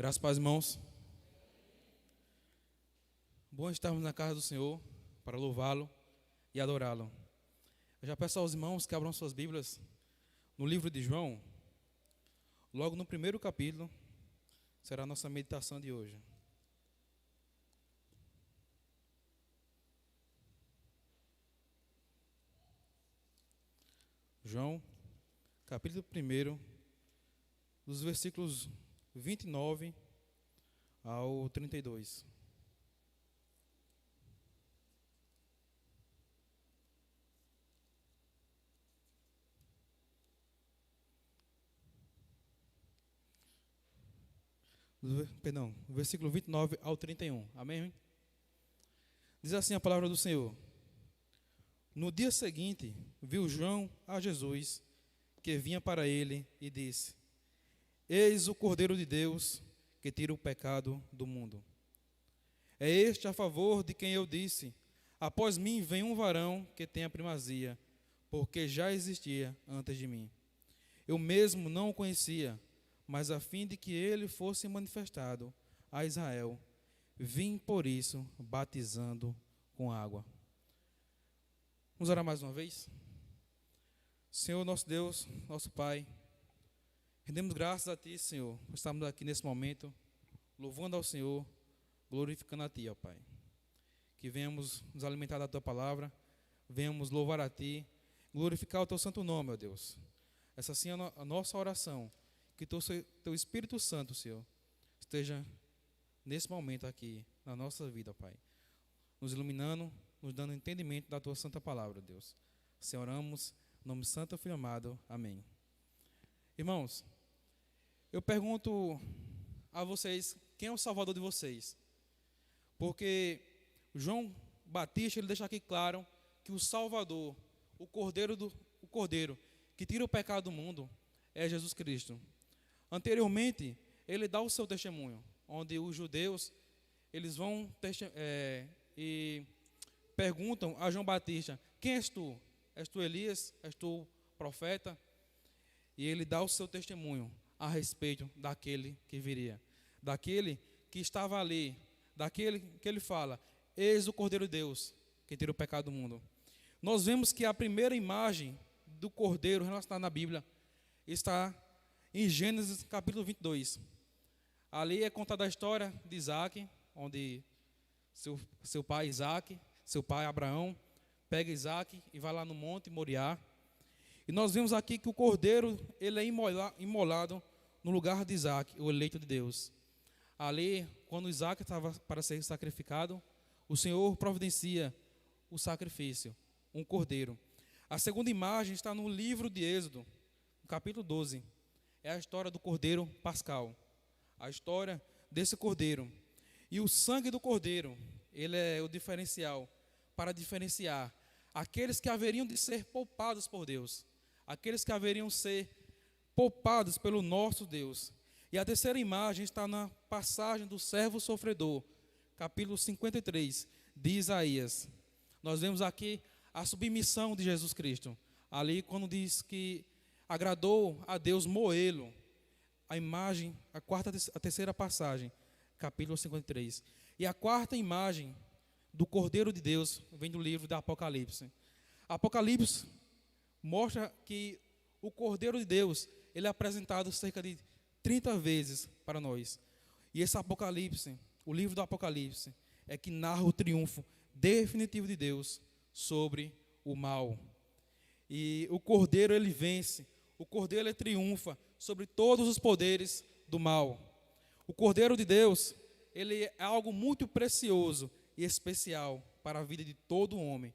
Graças a Deus, irmãos. Bom estarmos na casa do Senhor para louvá-lo e adorá-lo. Eu já peço aos irmãos que abram suas Bíblias no livro de João, logo no primeiro capítulo, será a nossa meditação de hoje. João, capítulo 1, dos versículos 29 ao 32. Perdão, versículo 29 ao 31. Amém? Diz assim a palavra do Senhor. No dia seguinte, viu João a Jesus, que vinha para ele, e disse: Eis o Cordeiro de Deus, que tira o pecado do mundo. É este a favor de quem eu disse: após mim vem um varão que tem a primazia, porque já existia antes de mim. Eu mesmo não o conhecia, mas a fim de que ele fosse manifestado a Israel, vim por isso batizando com água. Vamos orar mais uma vez? Senhor, nosso Deus, nosso Pai, rendemos graças a Ti, Senhor, por estarmos aqui nesse momento, louvando ao Senhor, glorificando a Ti, ó Pai. Que venhamos nos alimentar da Tua palavra, venhamos louvar a Ti, glorificar o Teu santo nome, ó Deus. Essa sim é a nossa oração, que Teu Espírito Santo, Senhor, esteja nesse momento aqui, na nossa vida, ó Pai, nos iluminando, nos dando entendimento da Tua santa palavra, Deus. Se oramos, em nome santo, Filho amado. Amém. Irmãos, eu pergunto a vocês, quem é o Salvador de vocês? Porque João Batista, ele deixa aqui claro que o Salvador, o Cordeiro que tira o pecado do mundo, é Jesus Cristo. Anteriormente, ele dá o seu testemunho, onde os judeus, eles vão e perguntam a João Batista: quem és tu? És tu Elias? És tu profeta? E ele dá o seu testemunho a respeito daquele que viria, daquele que estava ali, daquele que ele fala: eis o Cordeiro de Deus, que tira o pecado do mundo. Nós vemos que a primeira imagem do Cordeiro relacionada na Bíblia está em Gênesis capítulo 22. Ali é contada a história de Isaac, onde seu pai Isaac, seu pai Abraão, pega Isaac e vai lá no monte Moriá. E nós vemos aqui que o cordeiro, ele é imolado no lugar de Isaac, o eleito de Deus. Ali, quando Isaac estava para ser sacrificado, o Senhor providencia o sacrifício, um cordeiro. A segunda imagem está no livro de Êxodo, no capítulo 12. É a história do cordeiro pascal, a história desse cordeiro. E o sangue do cordeiro, ele é o diferencial para diferenciar aqueles que haveriam de ser poupados por Deus, aqueles que haveriam de ser poupados pelo nosso Deus. E a terceira imagem está na passagem do servo sofredor, capítulo 53 de Isaías. Nós vemos aqui a submissão de Jesus Cristo. Ali, quando diz que agradou a Deus moê-lo, a imagem, a terceira passagem, capítulo 53. E a quarta imagem do Cordeiro de Deus vem do livro da Apocalipse. Apocalipse mostra que o Cordeiro de Deus, ele é apresentado cerca de 30 vezes para nós. E esse Apocalipse, o livro do Apocalipse, é que narra o triunfo definitivo de Deus sobre o mal. E o Cordeiro, ele vence, o Cordeiro, ele triunfa sobre todos os poderes do mal. O Cordeiro de Deus, ele é algo muito precioso e especial para a vida de todo homem,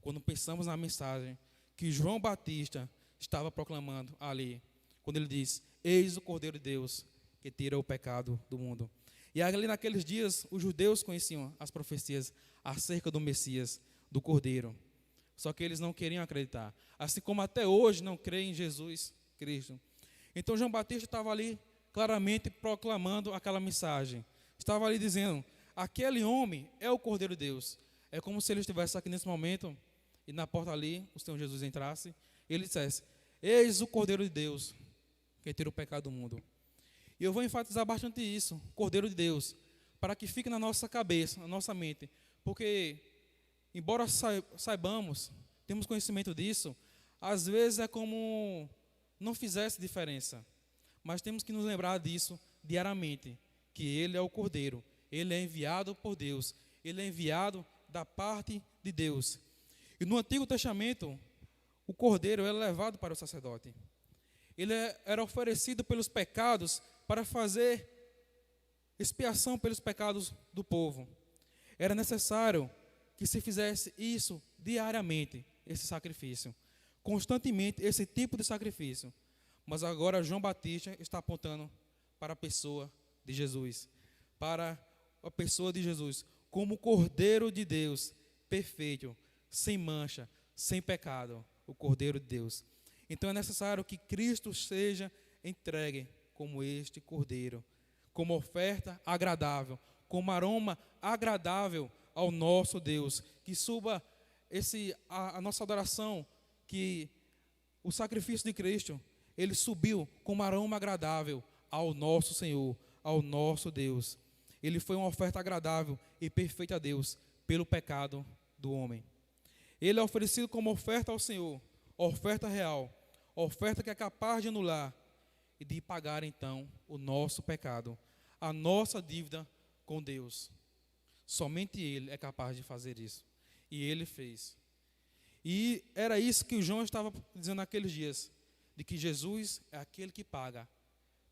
quando pensamos na mensagem que João Batista estava proclamando ali, quando ele diz: eis o Cordeiro de Deus, que tira o pecado do mundo. E ali naqueles dias, os judeus conheciam as profecias acerca do Messias, do Cordeiro, só que eles não queriam acreditar, assim como até hoje não creem em Jesus Cristo. Então João Batista estava ali claramente proclamando aquela mensagem, estava ali dizendo: aquele homem é o Cordeiro de Deus. É como se ele estivesse aqui nesse momento e na porta ali o Senhor Jesus entrasse e ele dissesse: eis o Cordeiro de Deus, que tira o pecado do mundo. E eu vou enfatizar bastante isso, Cordeiro de Deus, para que fique na nossa cabeça, na nossa mente. Porque, embora saibamos, temos conhecimento disso, às vezes é como não fizesse diferença. Mas temos que nos lembrar disso diariamente, que Ele é o Cordeiro, Ele é enviado por Deus, Ele é enviado da parte de Deus. E no Antigo Testamento, o Cordeiro era levado para o sacerdote. Ele era oferecido pelos pecados para fazer expiação pelos pecados do povo. Era necessário que se fizesse isso diariamente, esse sacrifício, constantemente esse tipo de sacrifício. Mas agora João Batista está apontando para a pessoa de Jesus, para a pessoa de Jesus, como o Cordeiro de Deus, perfeito, sem mancha, sem pecado, o Cordeiro de Deus. Então é necessário que Cristo seja entregue como este Cordeiro, como oferta agradável, como aroma agradável ao nosso Deus, que suba a nossa adoração, que o sacrifício de Cristo, ele subiu como aroma agradável ao nosso Senhor, ao nosso Deus. Ele foi uma oferta agradável e perfeita a Deus pelo pecado do homem. Ele é oferecido como oferta ao Senhor, oferta real, oferta que é capaz de anular e de pagar então o nosso pecado, a nossa dívida com Deus. Somente Ele é capaz de fazer isso. E Ele fez. E era isso que o João estava dizendo naqueles dias, de que Jesus é aquele que paga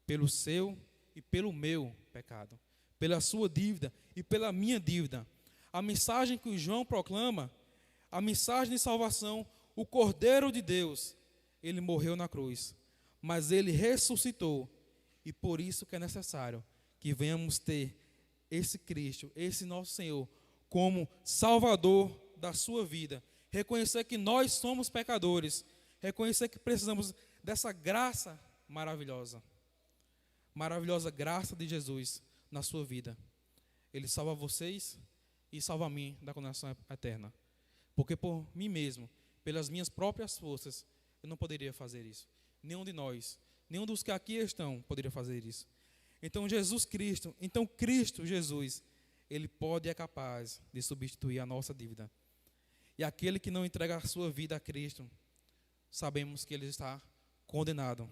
pelo seu e pelo meu pecado, pela sua dívida e pela minha dívida. A mensagem que o João proclama, a mensagem de salvação, o Cordeiro de Deus, ele morreu na cruz, mas ele ressuscitou, e por isso que é necessário que venhamos ter esse Cristo, esse nosso Senhor, como Salvador da sua vida, reconhecer que nós somos pecadores, reconhecer que precisamos dessa graça maravilhosa, maravilhosa graça de Jesus na sua vida. Ele salva vocês e salva a mim da condenação eterna, porque por mim mesmo, pelas minhas próprias forças, eu não poderia fazer isso. Nenhum de nós, nenhum dos que aqui estão poderia fazer isso. Então Cristo Jesus, Ele pode e é capaz de substituir a nossa dívida. E aquele que não entrega a sua vida a Cristo, sabemos que ele está condenado.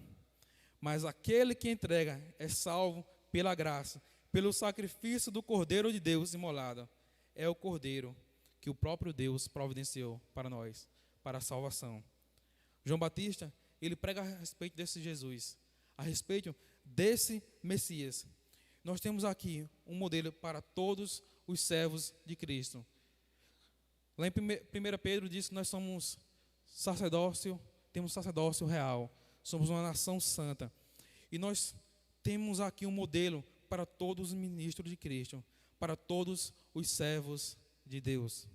Mas aquele que entrega é salvo pela graça, pelo sacrifício do Cordeiro de Deus imolado. É o Cordeiro que o próprio Deus providenciou para nós, para a salvação. João Batista, ele prega a respeito desse Jesus, a respeito desse Messias. Nós temos aqui um modelo para todos os servos de Cristo. Lá em 1 Pedro diz que nós somos sacerdócio, temos sacerdócio real, somos uma nação santa. E nós temos aqui um modelo para todos os ministros de Cristo, para todos os servos de Deus.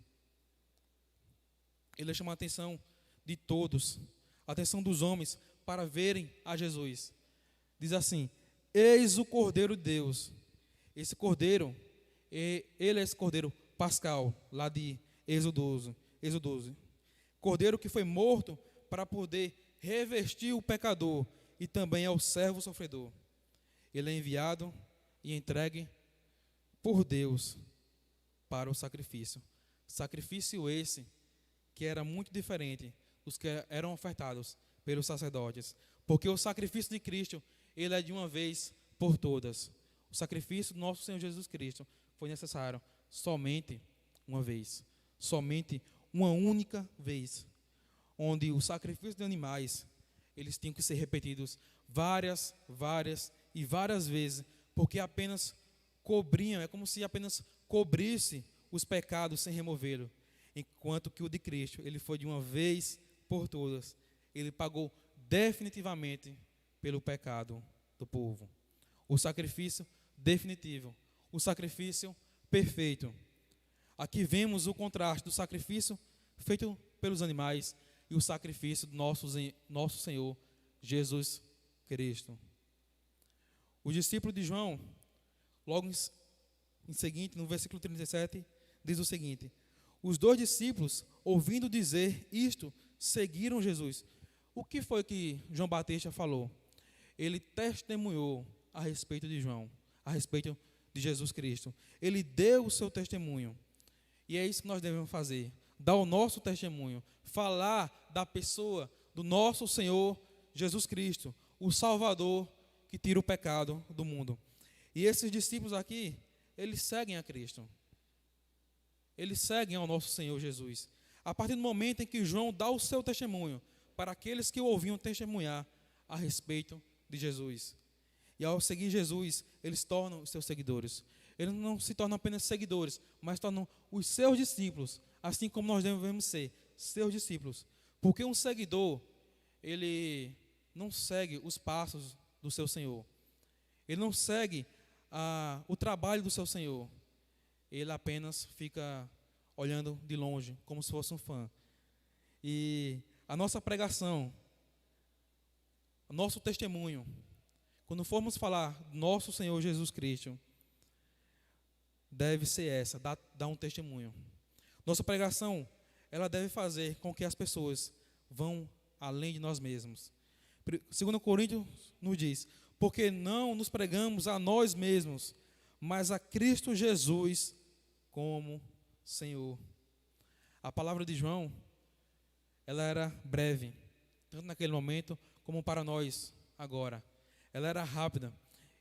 Ele chama a atenção de todos, a atenção dos homens, para verem a Jesus. Diz assim: eis o Cordeiro de Deus. Esse Cordeiro, ele é esse Cordeiro pascal, lá de Êxodo 12. Cordeiro que foi morto para poder revestir o pecador e também é o servo sofredor. Ele é enviado e entregue por Deus para o sacrifício. Sacrifício esse que era muito diferente dos que eram ofertados pelos sacerdotes. Porque o sacrifício de Cristo, ele é de uma vez por todas. O sacrifício do nosso Senhor Jesus Cristo foi necessário somente uma vez. Somente uma única vez. Onde o sacrifício de animais, eles tinham que ser repetidos várias e várias vezes, porque apenas cobriam, é como se apenas cobrisse os pecados sem removê-lo. Enquanto que o de Cristo, ele foi de uma vez por todas. Ele pagou definitivamente pelo pecado do povo. O sacrifício definitivo, o sacrifício perfeito. Aqui vemos o contraste do sacrifício feito pelos animais e o sacrifício do nosso Senhor Jesus Cristo. O discípulo de João, logo em seguinte, no versículo 37, diz o seguinte: os dois discípulos, ouvindo dizer isto, seguiram Jesus. O que foi que João Batista falou? Ele testemunhou a respeito de João, a respeito de Jesus Cristo. Ele deu o seu testemunho. E é isso que nós devemos fazer, dar o nosso testemunho, falar da pessoa do nosso Senhor Jesus Cristo, o Salvador que tira o pecado do mundo. E esses discípulos aqui, eles seguem a Cristo. Eles seguem ao nosso Senhor Jesus. A partir do momento em que João dá o seu testemunho para aqueles que o ouviam testemunhar a respeito de Jesus. E ao seguir Jesus, eles tornam os seus seguidores. Eles não se tornam apenas seguidores, mas tornam os seus discípulos, assim como nós devemos ser, seus discípulos. Porque um seguidor, ele não segue os passos do seu Senhor. Ele não segue o trabalho do seu Senhor. Ele apenas fica olhando de longe, como se fosse um fã. E a nossa pregação, o nosso testemunho, quando formos falar do nosso Senhor Jesus Cristo, deve ser essa, dar um testemunho. Nossa pregação, ela deve fazer com que as pessoas vão além de nós mesmos. 2 Coríntios nos diz, porque não nos pregamos a nós mesmos, mas a Cristo Jesus como Senhor. A palavra de João, ela era breve, tanto naquele momento como para nós agora. Ela era rápida.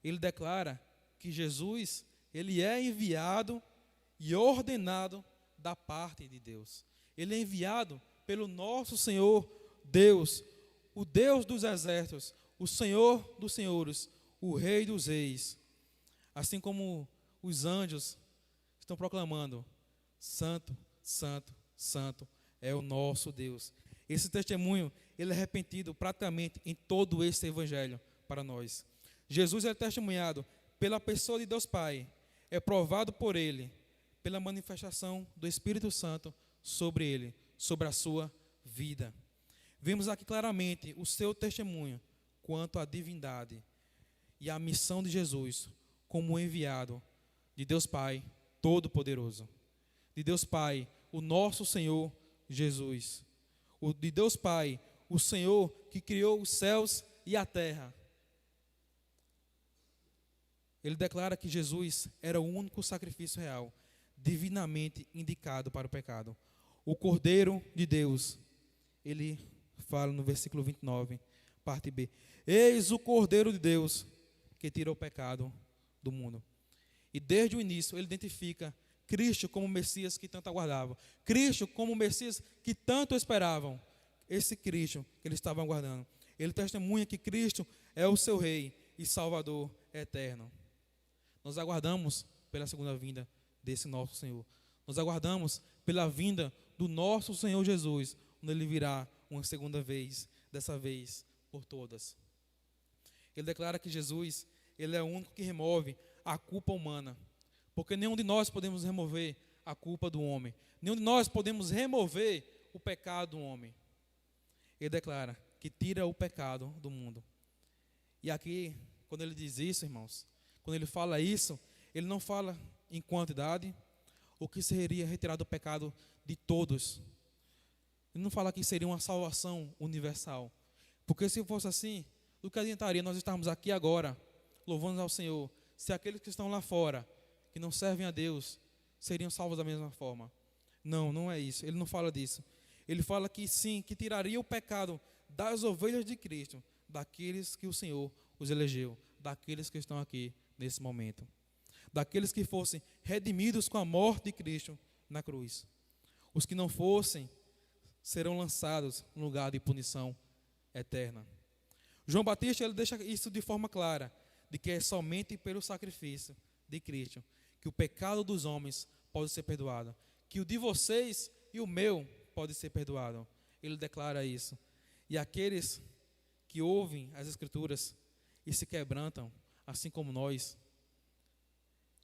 Ele declara que Jesus, ele é enviado e ordenado da parte de Deus. Ele é enviado pelo nosso Senhor Deus, o Deus dos exércitos, o Senhor dos senhores, o Rei dos reis. Assim como os anjos estão proclamando, Santo, Santo, Santo é o nosso Deus. Esse testemunho, ele é repetido praticamente em todo esse evangelho para nós. Jesus é testemunhado pela pessoa de Deus Pai, é provado por ele, pela manifestação do Espírito Santo sobre ele, sobre a sua vida. Vemos aqui claramente o seu testemunho quanto à divindade e à missão de Jesus como enviado de Deus Pai Todo-Poderoso. De Deus Pai, o nosso Senhor Jesus. De Deus Pai, o Senhor que criou os céus e a terra. Ele declara que Jesus era o único sacrifício real, divinamente indicado para o pecado. O Cordeiro de Deus, ele fala no versículo 29, parte B. Eis o Cordeiro de Deus que tira o pecado do mundo. E desde o início ele identifica Cristo como o Messias que tanto aguardavam. Cristo como o Messias que tanto esperavam. Esse Cristo que eles estavam aguardando. Ele testemunha que Cristo é o seu Rei e Salvador eterno. Nós aguardamos pela segunda vinda desse nosso Senhor. Nós aguardamos pela vinda do nosso Senhor Jesus, quando ele virá uma segunda vez, dessa vez por todas. Ele declara que Jesus, ele é o único que remove a culpa humana, porque nenhum de nós podemos remover a culpa do homem, nenhum de nós podemos remover o pecado do homem. Ele declara que tira o pecado do mundo. E aqui, quando ele diz isso, irmãos, quando ele fala isso, ele não fala em quantidade, o que seria retirado o pecado de todos. Ele não fala que seria uma salvação universal, porque se fosse assim, do que adiantaria nós estarmos aqui agora, louvando ao Senhor, se aqueles que estão lá fora, que não servem a Deus, seriam salvos da mesma forma. Não, não é isso, ele não fala disso. Ele fala que sim, que tiraria o pecado das ovelhas de Cristo, daqueles que o Senhor os elegeu, daqueles que estão aqui nesse momento, daqueles que fossem redimidos com a morte de Cristo na cruz. Os que não fossem, serão lançados no lugar de punição eterna. João Batista, ele deixa isso de forma clara, de que é somente pelo sacrifício de Cristo que o pecado dos homens pode ser perdoado, que o de vocês e o meu pode ser perdoado. Ele declara isso. E aqueles que ouvem as Escrituras e se quebrantam, assim como nós,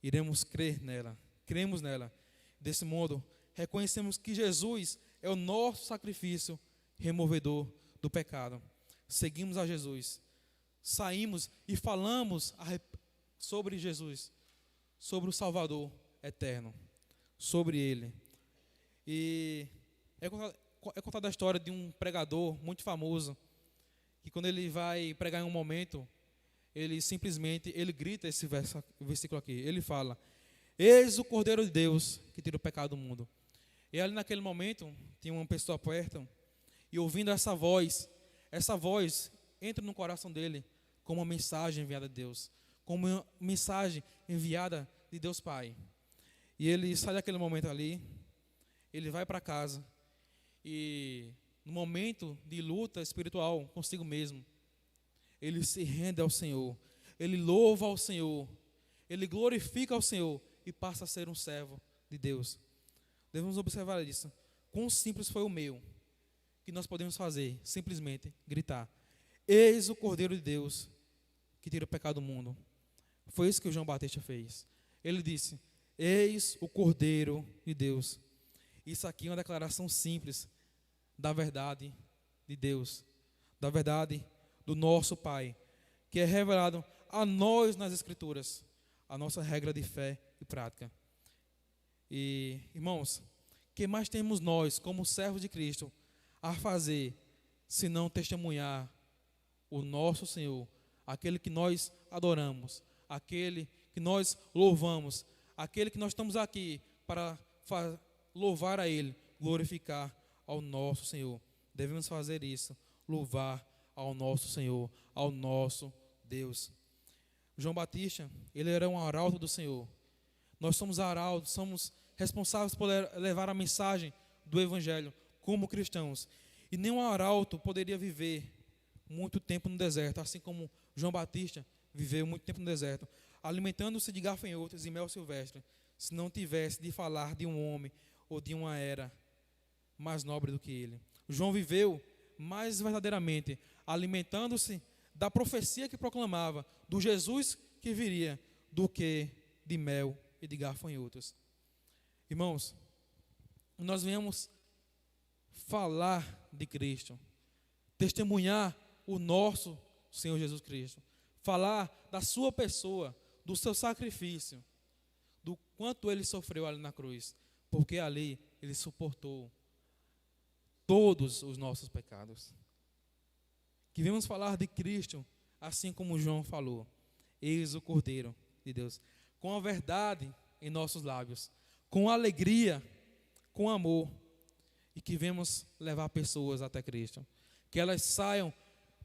iremos crer nela, cremos nela. Desse modo, reconhecemos que Jesus é o nosso sacrifício removedor do pecado. Seguimos a Jesus, saímos e falamos sobre Jesus, sobre o Salvador eterno, sobre Ele. E é contada a história de um pregador muito famoso, que quando ele vai pregar em um momento, ele grita esse versículo aqui. Ele fala: eis o Cordeiro de Deus que tira o pecado do mundo. E ali naquele momento, tinha uma pessoa perto, e ouvindo essa voz entra no coração dele como uma mensagem enviada de Deus, como uma mensagem enviada de Deus Pai. E ele sai daquele momento ali, ele vai para casa, e no momento de luta espiritual consigo mesmo, ele se rende ao Senhor, ele louva ao Senhor, ele glorifica ao Senhor e passa a ser um servo de Deus. Devemos observar isso. Quão simples foi o meu, que nós podemos fazer, simplesmente gritar: eis o Cordeiro de Deus que tira o pecado do mundo. Foi isso que o João Batista fez. Ele disse: eis o Cordeiro de Deus. Isso aqui é uma declaração simples da verdade de Deus, da verdade do nosso Pai, que é revelado a nós nas Escrituras, a nossa regra de fé e prática. E, irmãos, o que mais temos nós, como servos de Cristo, a fazer, se não testemunhar o nosso Senhor, aquele que nós adoramos, aquele que nós louvamos, aquele que nós estamos aqui para louvar a Ele, glorificar ao nosso Senhor. Devemos fazer isso, louvar ao nosso Senhor, ao nosso Deus. João Batista, ele era um arauto do Senhor. Nós somos arautos, somos responsáveis por levar a mensagem do Evangelho como cristãos. E nenhum arauto poderia viver muito tempo no deserto, assim como João Batista viveu muito tempo no deserto, alimentando-se de gafanhotos e mel silvestre, se não tivesse de falar de um homem ou de uma era mais nobre do que ele. João viveu mais verdadeiramente, alimentando-se da profecia que proclamava, do Jesus que viria, do que de mel e de gafanhotos. Irmãos, nós viemos falar de Cristo, testemunhar o nosso Senhor Jesus Cristo, falar da sua pessoa, do seu sacrifício, do quanto Ele sofreu ali na cruz, porque ali Ele suportou todos os nossos pecados. Que vamos falar de Cristo, assim como João falou: eis o Cordeiro de Deus, com a verdade em nossos lábios, com alegria, com amor, e que vemos levar pessoas até Cristo, que elas saiam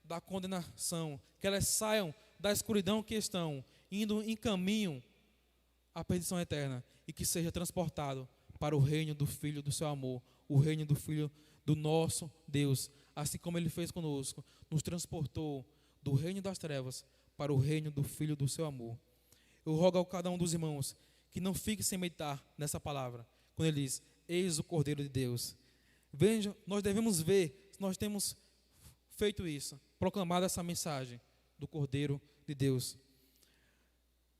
da condenação, que elas saiam da escuridão que estão, indo em caminho à perdição eterna, e que seja transportado para o reino do Filho do seu amor, o reino do Filho do nosso Deus, assim como Ele fez conosco, nos transportou do reino das trevas para o reino do Filho do seu amor. Eu rogo a cada um dos irmãos que não fique sem meditar nessa palavra, quando Ele diz: eis o Cordeiro de Deus. Veja, nós devemos ver se nós temos feito isso, proclamado essa mensagem do Cordeiro de Deus.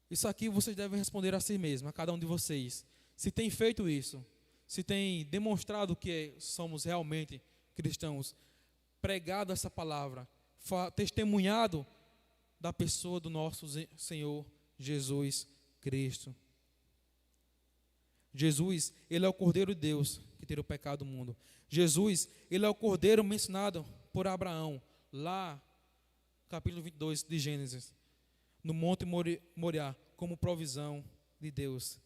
Isso aqui vocês devem responder a si mesmos, a cada um de vocês, se tem feito isso, se tem demonstrado que somos realmente cristãos, pregado essa palavra, testemunhado da pessoa do nosso Senhor Jesus Cristo. Jesus, Ele é o Cordeiro de Deus que tira o pecado do mundo. Jesus, Ele é o Cordeiro mencionado por Abraão, lá no capítulo 22 de Gênesis, no Monte Moriá, como provisão de Deus.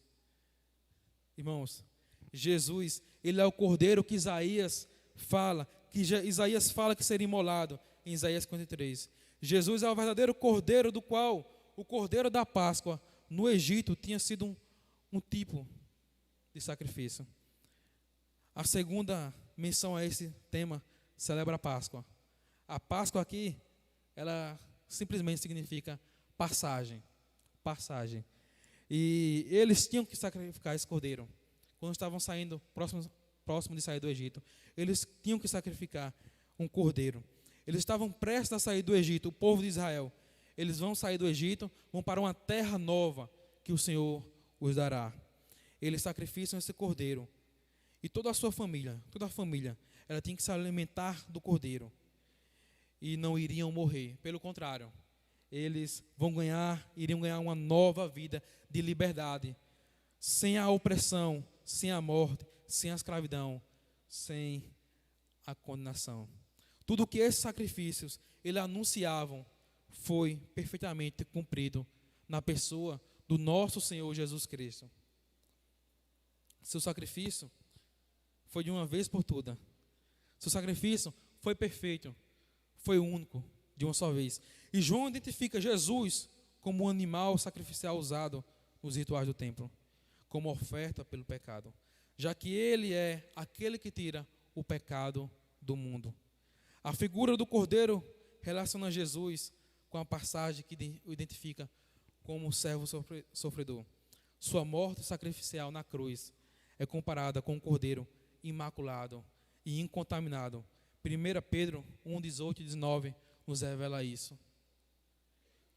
Irmãos, Jesus, Ele é o Cordeiro que Isaías fala que seria imolado em Isaías 53. Jesus é o verdadeiro Cordeiro, do qual o Cordeiro da Páscoa no Egito tinha sido um tipo de sacrifício. A segunda menção a esse tema celebra a Páscoa. A Páscoa aqui, ela simplesmente significa passagem. Passagem. E eles tinham que sacrificar esse cordeiro. Quando estavam saindo, próximo de sair do Egito, eles tinham que sacrificar um cordeiro. Eles estavam prestes a sair do Egito, o povo de Israel. Eles vão sair do Egito, vão para uma terra nova que o Senhor os dará. Eles sacrificam esse cordeiro. E toda a sua família, ela tinha que se alimentar do cordeiro. E não iriam morrer. Pelo contrário, eles iriam ganhar uma nova vida de liberdade, sem a opressão, sem a morte, sem a escravidão, sem a condenação. Tudo que esses sacrifícios eles anunciavam foi perfeitamente cumprido na pessoa do nosso Senhor Jesus Cristo. Seu sacrifício foi de uma vez por todas. Seu sacrifício foi perfeito, foi único, de uma só vez. E João identifica Jesus como um animal sacrificial usado nos rituais do templo, como oferta pelo pecado, já que ele é aquele que tira o pecado do mundo. A figura do cordeiro relaciona Jesus com a passagem que o identifica como servo sofredor. Sua morte sacrificial na cruz é comparada com um cordeiro imaculado e incontaminado. 1 Pedro 1, 18 e 19 nos revela isso.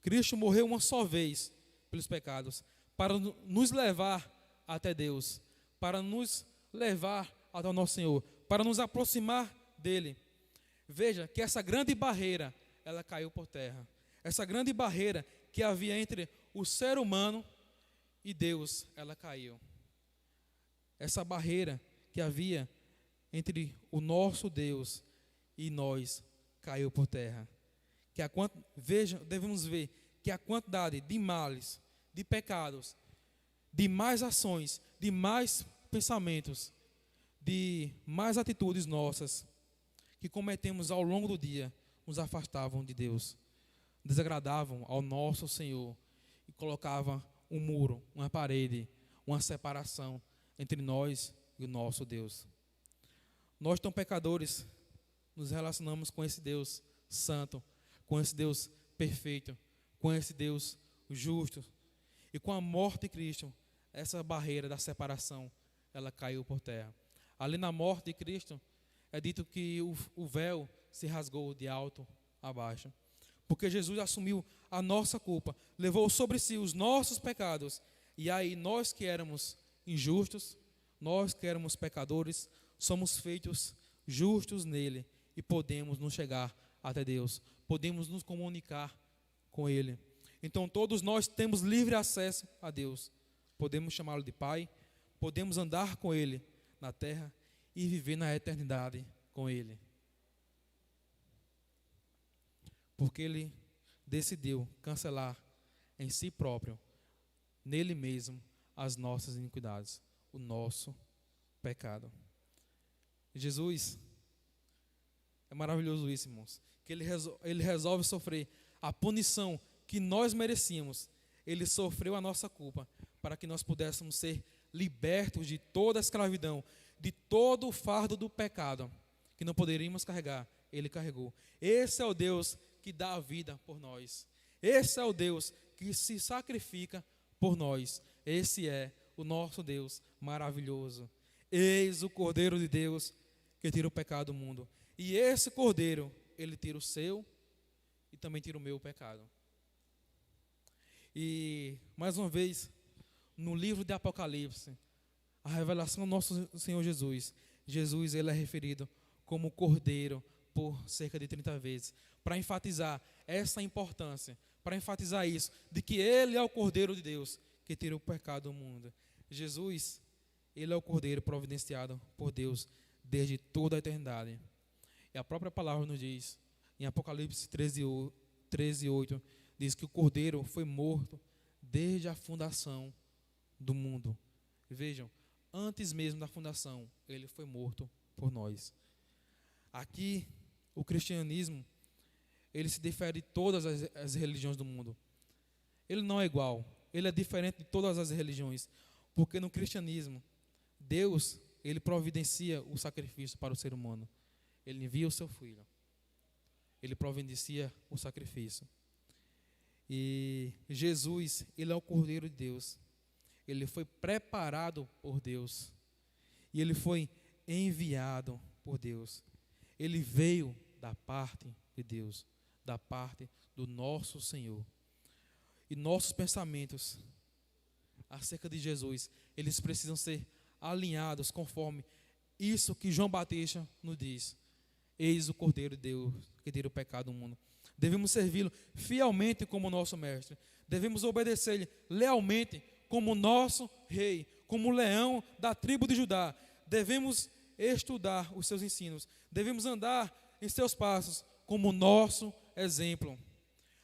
Cristo morreu uma só vez pelos pecados, para nos levar até Deus, para nos levar até o nosso Senhor, para nos aproximar dele. Veja que essa grande barreira, ela caiu por terra. Essa grande barreira que havia entre o ser humano e Deus, ela caiu. Essa barreira que havia entre o nosso Deus e nós caiu por terra. Veja, devemos ver que a quantidade de males, de pecados, de mais ações, de mais pensamentos, de mais atitudes nossas que cometemos ao longo do dia nos afastavam de Deus, desagradavam ao nosso Senhor e colocavam um muro, uma parede, uma separação entre nós e o nosso Deus. Nós, tão pecadores, nos relacionamos com esse Deus santo, com esse Deus perfeito, com esse Deus justo. E com a morte de Cristo, essa barreira da separação, ela caiu por terra. Ali na morte de Cristo, é dito que o véu se rasgou de alto a baixo. Porque Jesus assumiu a nossa culpa, levou sobre si os nossos pecados. E aí nós que éramos injustos, nós que éramos pecadores, somos feitos justos nele e podemos nos chegar até Deus, podemos nos comunicar com ele. Então todos nós temos livre acesso a Deus, podemos chamá-lo de Pai, podemos andar com ele na terra e viver na eternidade com ele. Porque ele decidiu cancelar em si próprio, nele mesmo, as nossas iniquidades, o nosso pecado. Jesus, é maravilhoso isso, irmãos, que ele resolve sofrer a punição que nós merecíamos. Ele sofreu a nossa culpa para que nós pudéssemos ser libertos de toda a escravidão, de todo o fardo do pecado que não poderíamos carregar. Ele carregou. Esse é o Deus que dá a vida por nós. Esse é o Deus que se sacrifica por nós. Esse é o nosso Deus maravilhoso. Eis o Cordeiro de Deus que tira o pecado do mundo. E esse Cordeiro, ele tira o seu e também tira o meu pecado. E, mais uma vez, no livro de Apocalipse, a revelação do nosso Senhor Jesus, Jesus, ele é referido como Cordeiro por cerca de 30 vezes, para enfatizar essa importância, para enfatizar isso, de que ele é o Cordeiro de Deus, que tira o pecado do mundo. Jesus, ele é o Cordeiro providenciado por Deus desde toda a eternidade. E a própria palavra nos diz, em Apocalipse 13:8, diz que o Cordeiro foi morto desde a fundação do mundo. Vejam, antes mesmo da fundação, ele foi morto por nós. Aqui, o cristianismo, ele se difere de todas as religiões do mundo. Ele não é igual, ele é diferente de todas as religiões, porque no cristianismo, Deus, ele providencia o sacrifício para o ser humano. Ele envia o seu filho. Ele providencia o sacrifício. E Jesus, ele é o Cordeiro de Deus. Ele foi preparado por Deus. E ele foi enviado por Deus. Ele veio da parte de Deus, da parte do nosso Senhor. E nossos pensamentos acerca de Jesus, eles precisam ser alinhados conforme isso que João Batista nos diz. Eis o Cordeiro de Deus que tira o pecado do mundo. Devemos servi-lo fielmente como nosso mestre. Devemos obedecer-lhe lealmente como nosso rei, como o leão da tribo de Judá. Devemos estudar os seus ensinos. Devemos andar em seus passos como nosso exemplo.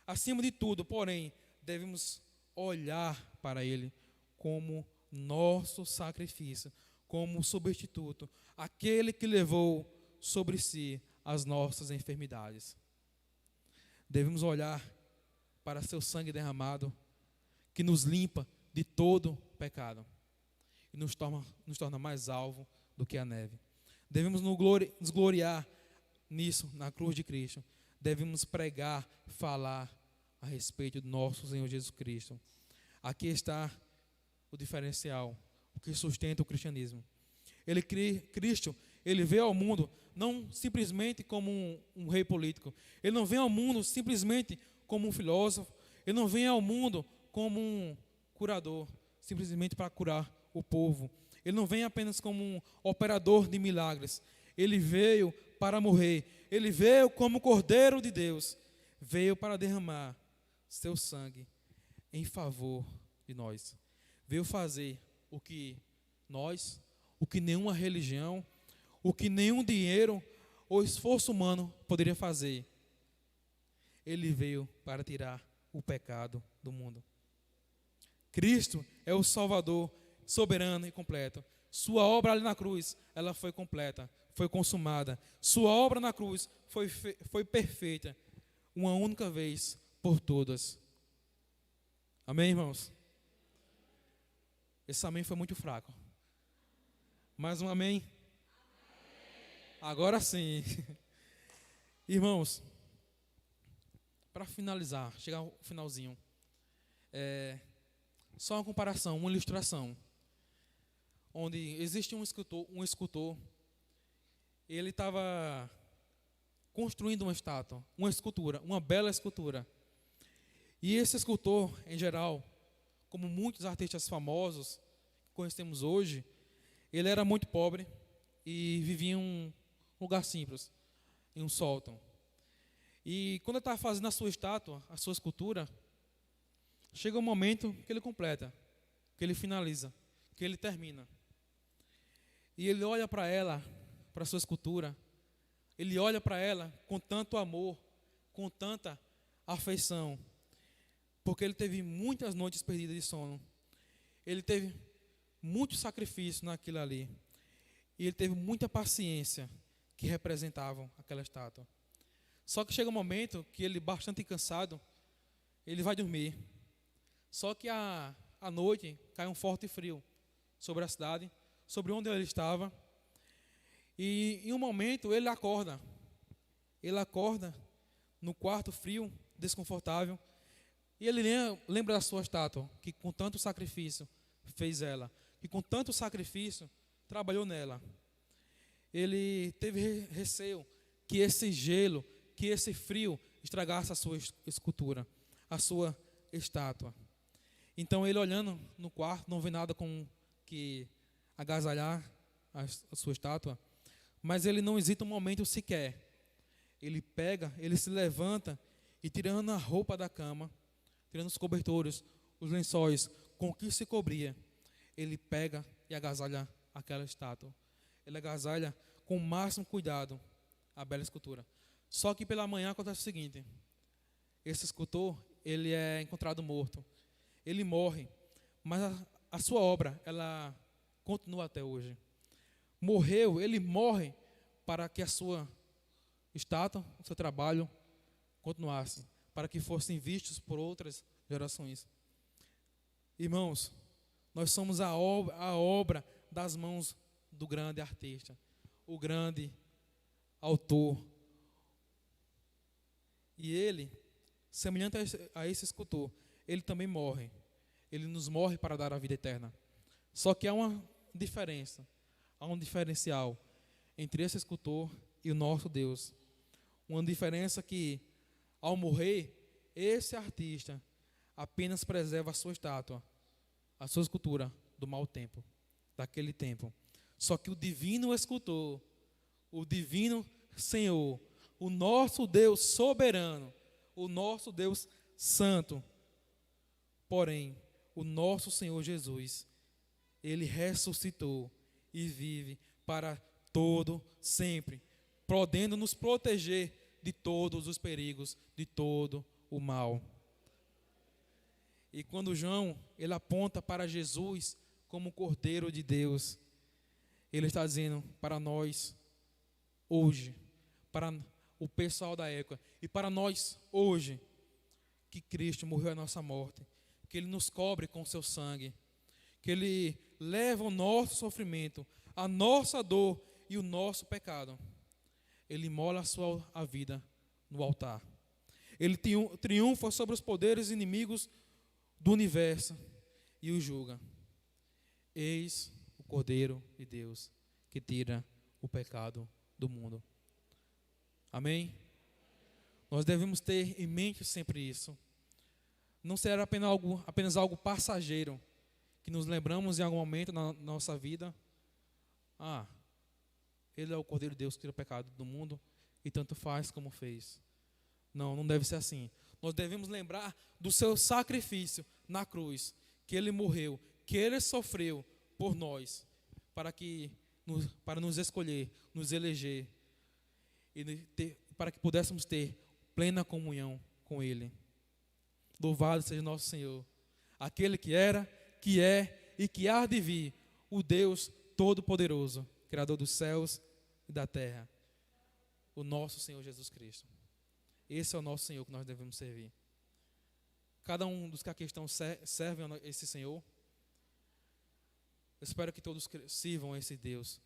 Acima de tudo, porém, devemos olhar para Ele como nosso sacrifício, como substituto, aquele que levou sobre si as nossas enfermidades. Devemos olhar para seu sangue derramado, que nos limpa de todo pecado e nos torna mais alvo do que a neve. Devemos nos gloriar nisso, na cruz de Cristo. Devemos pregar, falar a respeito do nosso Senhor Jesus Cristo. Aqui está o diferencial, o que sustenta o cristianismo. Cristo, ele veio ao mundo não simplesmente como um rei político. Ele não vem ao mundo simplesmente como um filósofo. Ele não vem ao mundo como um curador, simplesmente para curar o povo. Ele não vem apenas como um operador de milagres. Ele veio para morrer. Ele veio como Cordeiro de Deus. Veio para derramar seu sangue em favor de nós. Veio fazer o que nenhuma religião, o que nenhum dinheiro ou esforço humano poderia fazer. Ele veio para tirar o pecado do mundo. Cristo é o Salvador soberano e completo. Sua obra ali na cruz, ela foi completa, foi consumada. Sua obra na cruz foi perfeita, uma única vez por todas. Amém, irmãos? Esse amém foi muito fraco. Mais um amém? Agora sim. Irmãos, para finalizar, chegar ao finalzinho, só uma comparação, uma ilustração, onde existe um escultor, ele estava construindo uma estátua, uma escultura, uma bela escultura. E esse escultor, em geral, como muitos artistas famosos que conhecemos hoje, ele era muito pobre e vivia em um lugar simples, em um sótão. E quando ele estava fazendo a sua estátua, a sua escultura, chega um momento que ele completa, que ele finaliza, que ele termina. E ele olha para ela, para a sua escultura, ele olha para ela com tanto amor, com tanta afeição, porque ele teve muitas noites perdidas de sono. Ele teve muito sacrifício naquilo ali. E ele teve muita paciência que representavam aquela estátua. Só que chega um momento que ele, bastante cansado, ele vai dormir. Só que à noite cai um forte frio sobre a cidade, sobre onde ele estava. E em um momento ele acorda. Ele acorda no quarto frio, desconfortável. E ele lembra da sua estátua, que com tanto sacrifício fez ela, que com tanto sacrifício trabalhou nela. Ele teve receio que esse gelo, que esse frio estragasse a sua escultura, a sua estátua. Então ele, olhando no quarto, não vê nada com que agasalhar a sua estátua, mas ele não hesita um momento sequer. Ele pega, ele se levanta e, tirando a roupa da cama, tirando os cobertores, os lençóis com que se cobria, ele pega e agasalha aquela estátua. Ele agasalha com o máximo cuidado a bela escultura. Só que pela manhã acontece o seguinte: esse escultor, ele é encontrado morto. Ele morre, mas a sua obra, ela continua até hoje. Morreu, ele morre para que a sua estátua, o seu trabalho continuasse, para que fossem vistos por outras gerações. Irmãos, nós somos a obra das mãos do grande artista, o grande autor. E ele, semelhante a esse escultor, ele também morre. Ele nos morre para dar a vida eterna. Só que há uma diferença, há um diferencial entre esse escultor e o nosso Deus. Uma diferença que, ao morrer, esse artista apenas preserva a sua estátua, a sua escultura do mau tempo, daquele tempo. Só que o divino escultor, o divino Senhor, o nosso Deus soberano, o nosso Deus santo, porém, o nosso Senhor Jesus, ele ressuscitou e vive para todo sempre, podendo nos proteger de todos os perigos, de todo o mal. E quando João, ele aponta para Jesus como o Cordeiro de Deus, ele está dizendo para nós hoje, para o pessoal da época e para nós hoje, que Cristo morreu a nossa morte, que Ele nos cobre com seu sangue, que Ele leva o nosso sofrimento, a nossa dor e o nosso pecado. Ele mola a vida no altar. Ele triunfa sobre os poderes inimigos do universo e o julga. Eis o Cordeiro de Deus que tira o pecado do mundo. Amém? Nós devemos ter em mente sempre isso. Não será apenas algo passageiro, que nos lembramos em algum momento na nossa vida. Ele é o Cordeiro de Deus que tira o pecado do mundo, e tanto faz como fez. Não deve ser assim. Nós devemos lembrar do seu sacrifício na cruz, que Ele morreu, que Ele sofreu por nós, para nos escolher, nos eleger, para que pudéssemos ter plena comunhão com Ele. Louvado seja nosso Senhor, aquele que era, que é e que há de vir, o Deus Todo-Poderoso, Criador dos céus e da terra, o nosso Senhor Jesus Cristo. Esse é o nosso Senhor que nós devemos servir. Cada um dos que aqui estão servem a esse Senhor. Eu espero que todos sirvam a esse Deus,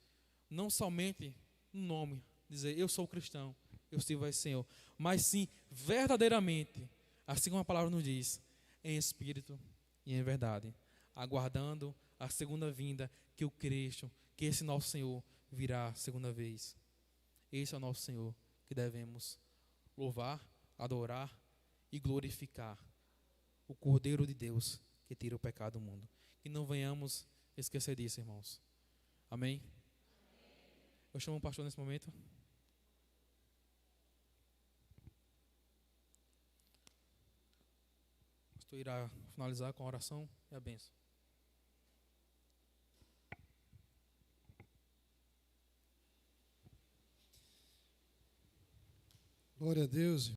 não somente no nome, dizer eu sou cristão, eu sirvo a esse Senhor, mas sim verdadeiramente, assim como a palavra nos diz, em espírito e em verdade, aguardando a segunda vinda, que o Cristo, que esse nosso Senhor virá a segunda vez. Esse é o nosso Senhor que devemos louvar, adorar e glorificar, o Cordeiro de Deus que tira o pecado do mundo. Que não venhamos esquecer disso, irmãos. Amém? Eu chamo o pastor nesse momento. O pastor irá finalizar com a oração e a bênção. Glória a Deus.